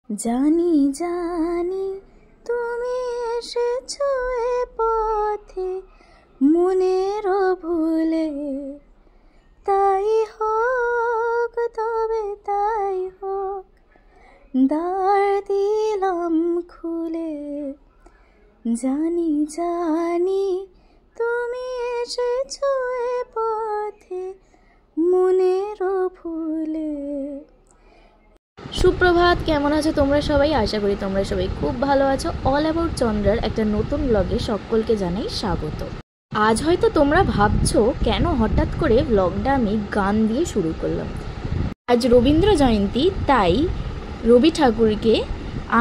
জানি জানি তুমি এসেছো এ পথে মনেরও ভুলে, তাই হোক তবে তাই হোক, দ্বার দিলাম খুলে। জানি জানি তুমি এসেছো এ পথে মনেরও ভুলে। সুপ্রভাত, কেমন আছো তোমরা সবাই? আশা করি তোমরা সবাই খুব ভালো আছো। অল অ্যাবাউট চন্দ্রার একটা নতুন ব্লগে সকলকে জানাই স্বাগত। আজ হয়তো তোমরা ভাবছো কেন হঠাৎ করে ব্লগটা আমি গান দিয়ে শুরু করলাম। আজ রবীন্দ্র জয়ন্তী, তাই রবি ঠাকুরকে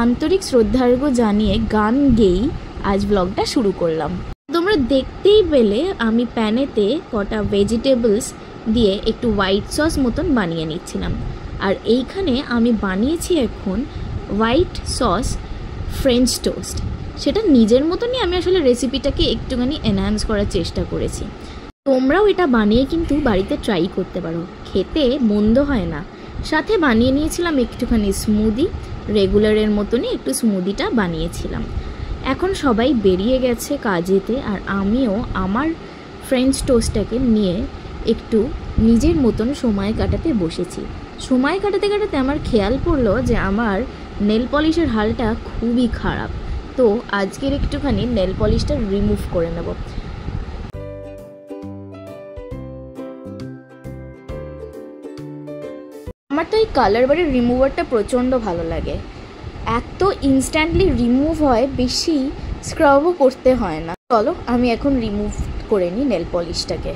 আন্তরিক শ্রদ্ধার্ঘ্য জানিয়ে গান গেয়েই আজ ব্লগটা শুরু করলাম। তোমরা দেখতেই পেলে আমি প্যানেতে কটা ভেজিটেবলস দিয়ে একটু হোয়াইট সস মতন বানিয়ে নিচ্ছিলাম। আর এইখানে আমি বানিয়েছি এখন হোয়াইট সস ফ্রেঞ্চ টোস্ট। সেটা নিজের মতনই আমি আসলে রেসিপিটাকে একটুখানি এনহ্যান্স করার চেষ্টা করেছি। তোমরাও এটা বানিয়ে কিন্তু বাড়িতে ট্রাই করতে পারো, খেতে মন্দ হয় না। সাথে বানিয়ে নিয়েছিলাম একটুখানি স্মুদি, রেগুলারের মতনই একটু স্মুদিটা বানিয়েছিলাম। এখন সবাই বেরিয়ে গেছে কাজেতে, আর আমিও আমার ফ্রেঞ্চ টোস্টটাকে নিয়ে একটু নিজের মতন সময় কাটাতে বসেছি। সময় কাটাতে কাটাতে আমার খেয়াল পড়লো যে আমার নেল পলিশের হালটা খুবই খারাপ, তো আজকের একটুখানি নেল পলিশটা রিমুভ করে নেব। আমার তো এই কালার বারের রিমুভারটা প্রচণ্ড ভালো লাগে, এত ইনস্ট্যান্টলি রিমুভ হয়, বেশি স্ক্রাবও করতে হয় না। চলো আমি এখন রিমুভ করে নিই নেল পলিশটাকে।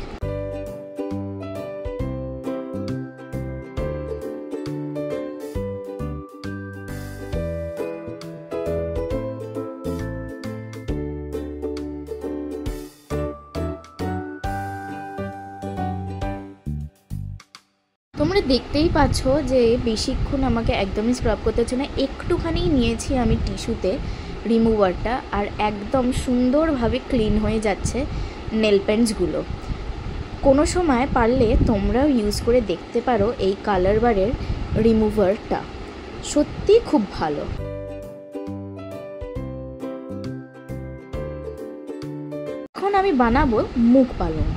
তোমরা দেখতেই পাচ্ছ যে বেশিক্ষণ আমাকে একদমই স্ক্রাব করতে হচ্ছে না, একটুখানি নিয়েছি আমি টিস্যুতে রিমুভারটা, আর একদম সুন্দরভাবে ক্লিন হয়ে যাচ্ছে নেল পেন্টসগুলো। কোনো সময় পারলে তোমরাও ইউজ করে দেখতে পারো এই কালার বারের রিমুভারটা, সত্যি খুব ভালো। এখন আমি বানাবো মুগ পালং।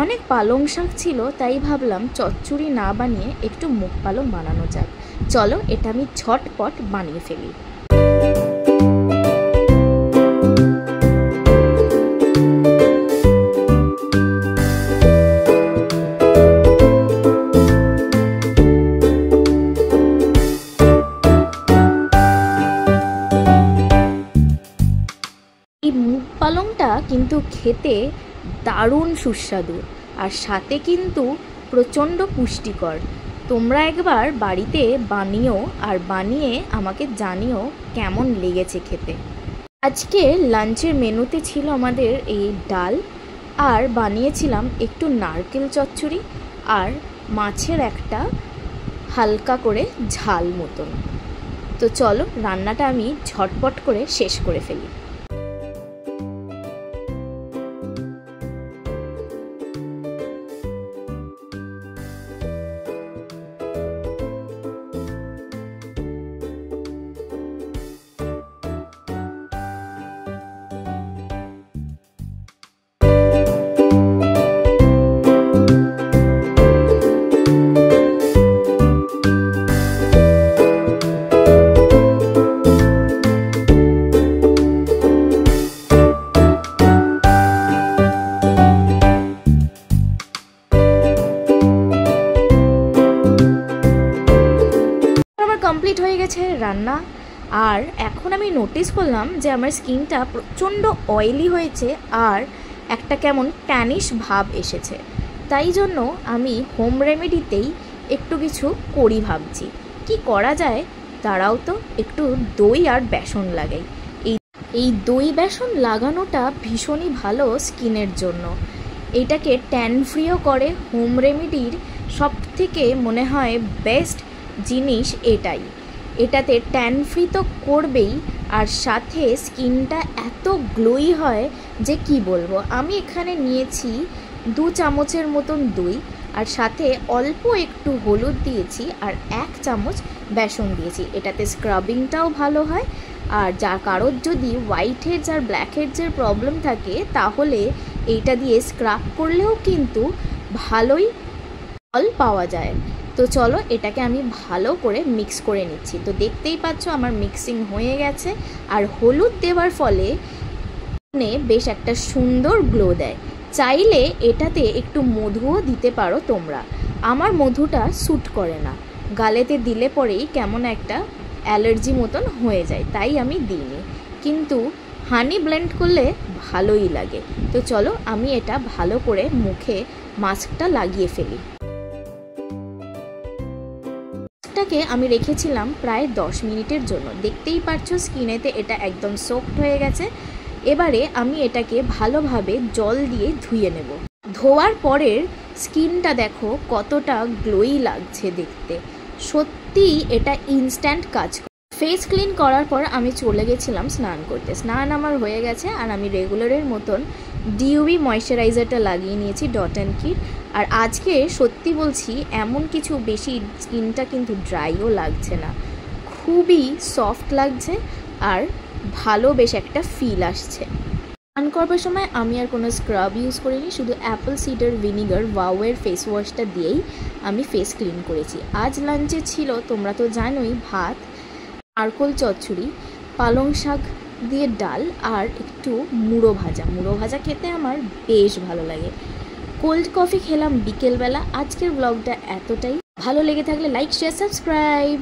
অনেক পালং শাক ছিল, তাই ভাবলাম চচ্চড়ি না বানিয়ে একটু মুগ পালং বানানো যাক। চলো এটা আমি ঝটপট বানিয়ে ফেলি। এই মুগ পালংটা কিন্তু খেতে দারুণ সুস্বাদু, আর সাথে কিন্তু প্রচণ্ড পুষ্টিকর। তোমরা একবার বাড়িতে বানিও, আর বানিয়ে আমাকে জানিও কেমন লেগেছে খেতে। আজকে লাঞ্চের মেনুতে ছিল আমাদের এই ডাল, আর বানিয়েছিলাম একটু নারকেল চচ্চড়ি, আর মাছের একটা হালকা করে ঝাল মতন। তো চলো রান্নাটা আমি ঝটপট করে শেষ করে ফেলি। কমপ্লিট হয়ে গেছে রান্না, আর এখন আমি নোটিস করলাম যে আমার স্কিনটা প্রচণ্ড অয়েলি হয়েছে, আর একটা কেমন ট্যানিশ ভাব এসেছে। তাই জন্য আমি হোম রেমেডিতেই একটু কিছু করি ভাবছি। কি করা যায়? তারাও তো একটু দই আর বেসন লাগাই। এই দই বেসন লাগানোটা ভীষণই ভালো স্কিনের জন্য। এটাকে ট্যান ফ্রিও করে। হোম রেমেডির সব থেকে মনে হয় বেস্ট জিনিস এটাই। এটাতে ট্যান ফ্রি তো করবেই, আর সাথে স্কিনটা এত গ্লোই হয় যে কি বলবো। আমি এখানে নিয়েছি 2 চামচের মতন দই, আর সাথে অল্প একটু হলুদ দিয়েছি আর 1 চামচ বেসন দিয়েছি। এটাতে স্ক্রাবিংটাও ভালো হয়। আর কারোর যদি white heads are black হেডসের problem থাকে তাহলে এইটা দিয়ে স্ক্রাব করলেও কিন্তু ভালোই ফল পাওয়া যায়। তো চলো এটাকে আমি ভালো করে মিক্স করে নিচ্ছি। তো দেখতেই পাচ্ছ আমার মিক্সিং হয়ে গেছে। আর হলুদ দেওয়ার ফলে বেশ একটা সুন্দর গ্লো দেয়। চাইলে এটাতে একটু মধুও দিতে পারো তোমরা। আমার মধুটা স্যুট করে না, গালেতে দিলে পরেই কেমন একটা অ্যালার্জি মতন হয়ে যায়, তাই আমি দিইনি। কিন্তু হানি ব্লেন্ড করলে ভালোই লাগে। তো চলো আমি এটা ভালো করে মুখে মাস্কটা লাগিয়ে ফেলি। মাস্কটাকে আমি রেখেছিলাম প্রায় 10 মিনিটের জন্য। দেখতেই পাচ্ছ স্কিনেতে এটা একদম সফট হয়ে গেছে। এবারে আমি এটাকে ভালোভাবে জল দিয়ে ধুয়ে নেব। ধোয়ার পরের স্কিনটা দেখো কতটা গ্লোই লাগছে দেখতে। সত্যিই এটা ইনস্ট্যান্ট কাজ করে। ফেস ক্লিন করার পর আমি চলে গেছিলাম স্নান করতে। স্নান আমার হয়ে গেছে আর আমি রেগুলারের মতন ডিউবি ময়শ্চারাইজারটা লাগিয়ে নিয়েছি ডট অ্যান্ড কিট। আর আজকে সত্যি বলছি এমন কিছু বেশি স্কিনটা কিন্তু ড্রাইও লাগছে না, খুবই সফট লাগছে আর ভালো বেশ একটা ফিল আসছে। স্নান করবার সময় আমি আর কোনো স্ক্রাব ইউজ করিনি, শুধু অ্যাপেল সিডার ভিনিগার ওয়াওয়ের ফেস ওয়াশটা দিয়েই আমি ফেস ক্লিন করেছি। আজ লাঞ্চে ছিল তোমরা তো জানোই ভাত, নারকোল চচ্চড়ি, পালং শাক দিয়ে ডাল আর একটু মুড়ো ভাজা। মুড়ো ভাজা খেতে আমার বেশ ভালো লাগে। কোল্ড কফি খেলাম বিকেলবেলা। আজকের ব্লগটা এতটাই। ভালো লেগে থাকলে লাইক, শেয়ার, সাবস্ক্রাইব।